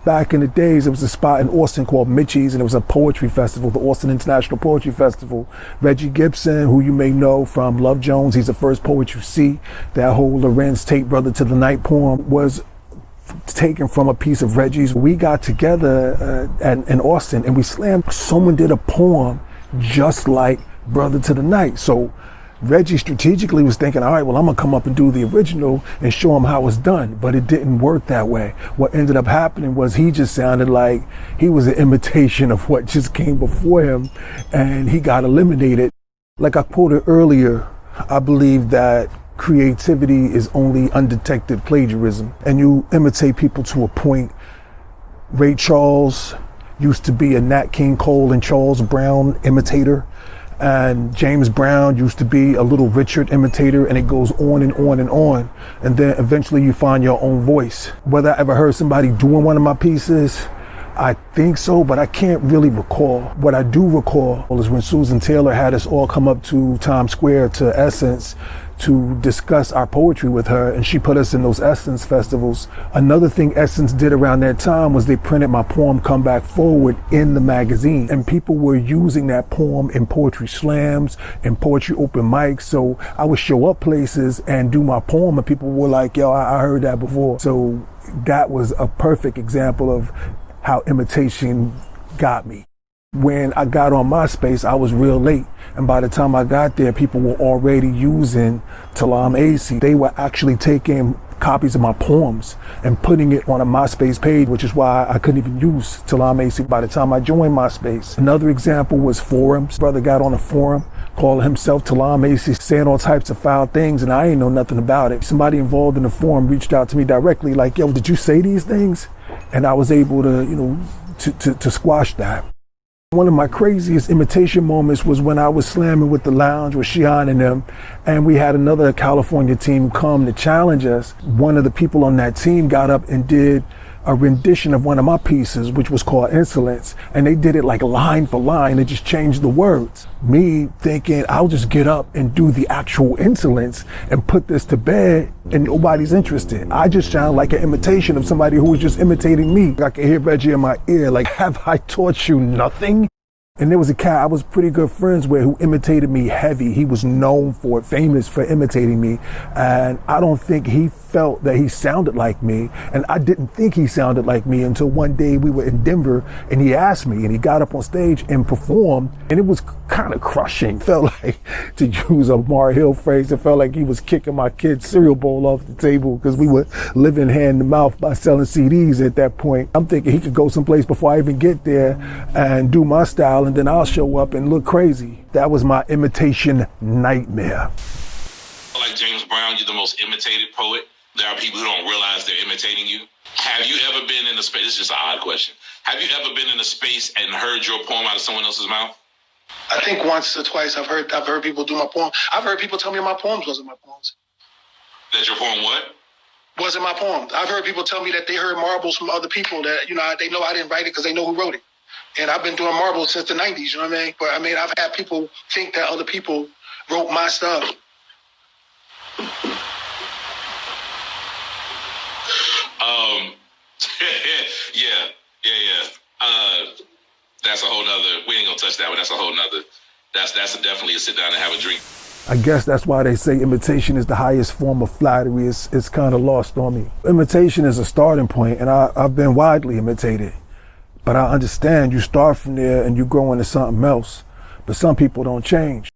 Back in the days, there was a spot in Austin called Mitchie's, and it was a poetry festival, the Austin International Poetry Festival. Reggie Gibson, who you may know from Love Jones, he's the first poet you see. That whole Lorenz Tate Brother to the Night poem was taken from a piece of Reggie's. We got together in Austin and we slammed. Someone did a poem just like Brother to the Night. So Reggie strategically was thinking, all right, well, I'm gonna come up and do the original and show him how it's done. But it didn't work that way. What ended up happening was he just sounded like he was an imitation of what just came before him, and he got eliminated. Like I quoted earlier, I believe that creativity is only undetected plagiarism, and you imitate people to a point. Ray Charles used to be a Nat King Cole and Charles Brown imitator, and James Brown used to be a Little Richard imitator, and it goes on and on and on. And then eventually you find your own voice. Whether I ever heard somebody doing one of my pieces, I think so, but I can't really recall. What I do recall is when Susan Taylor had us all come up to Times Square to Essence to discuss our poetry with her, and she put us in those Essence festivals. Another thing Essence did around that time was they printed my poem Come Back Forward in the magazine, and people were using that poem in poetry slams and poetry open mics. So I would show up places and do my poem and people were like, yo, I heard that before. So that was a perfect example of how imitation got me. When I got on MySpace, I was real late. And by the time I got there, people were already using Talam AC. They were actually taking copies of my poems and putting it on a MySpace page, which is why I couldn't even use Talam AC by the time I joined MySpace. Another example was forums. Brother got on a forum, called himself Talam AC, saying all types of foul things, and I ain't know nothing about it. Somebody involved in the forum reached out to me directly like, yo, did you say these things? And I was able to, to squash that. One of my craziest imitation moments was when I was slamming with the Lounge with Shihan and them, and we had another California team come to challenge us. One of the people on that team got up and did a rendition of one of my pieces, which was called Insolence, and they did it like line for line. They just changed the words. Me thinking I'll just get up and do the actual insolence and put this to bed, and nobody's interested. I just sound like an imitation of somebody who was just imitating me. I could hear Reggie in my ear like, have I taught you nothing? And there was a cat I was pretty good friends with who imitated me heavy. He was known for it, famous for imitating me. And I don't think he felt that he sounded like me. And I didn't think he sounded like me until one day we were in Denver and he asked me, and he got up on stage and performed, and it was kind of crushing. Felt like, to use a Mar Hill phrase, it felt like he was kicking my kid's cereal bowl off the table, because we were living hand to mouth by selling CDs at that point. I'm thinking he could go someplace before I even get there and do my style, and then I'll show up and look crazy. That was my imitation nightmare. Like James Brown, you're the most imitated poet. There are people who don't realize they're imitating you. Have you ever been in a space, this is just an odd question, have you ever been in a space and heard your poem out of someone else's mouth? I think once or twice I've heard people do my poem. I've heard people tell me my poems wasn't my poems. That your poem what? Wasn't my poem. I've heard people tell me that they heard marbles from other people that, they know I didn't write it because they know who wrote it. And I've been doing marbles since the 90s, you know what I mean? But I've had people think that other people wrote my stuff. Yeah. That's a whole nother, we ain't gonna touch that one. That's a whole nother, that's definitely a sit down and have a drink. I guess that's why they say imitation is the highest form of flattery. It's kind of lost on me. Imitation is a starting point, and I've been widely imitated. But I understand you start from there and you grow into something else. But some people don't change.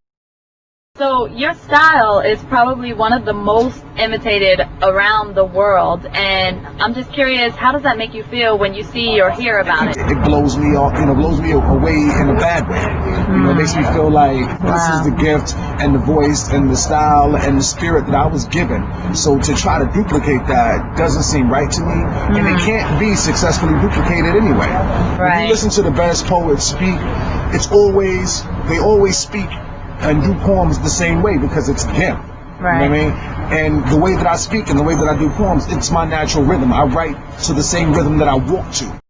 So your style is probably one of the most imitated around the world, and I'm just curious, how does that make you feel when you see or hear about it? It blows me off, blows me away in a bad way. It makes me feel like this is the gift and the voice and the style and the spirit that I was given. So to try to duplicate that doesn't seem right to me, and it can't be successfully duplicated anyway. When you listen to the best poets speak, they always speak and do poems the same way because it's them. Right. You know what I mean? And the way that I speak and the way that I do poems, it's my natural rhythm. I write to the same rhythm that I walk to.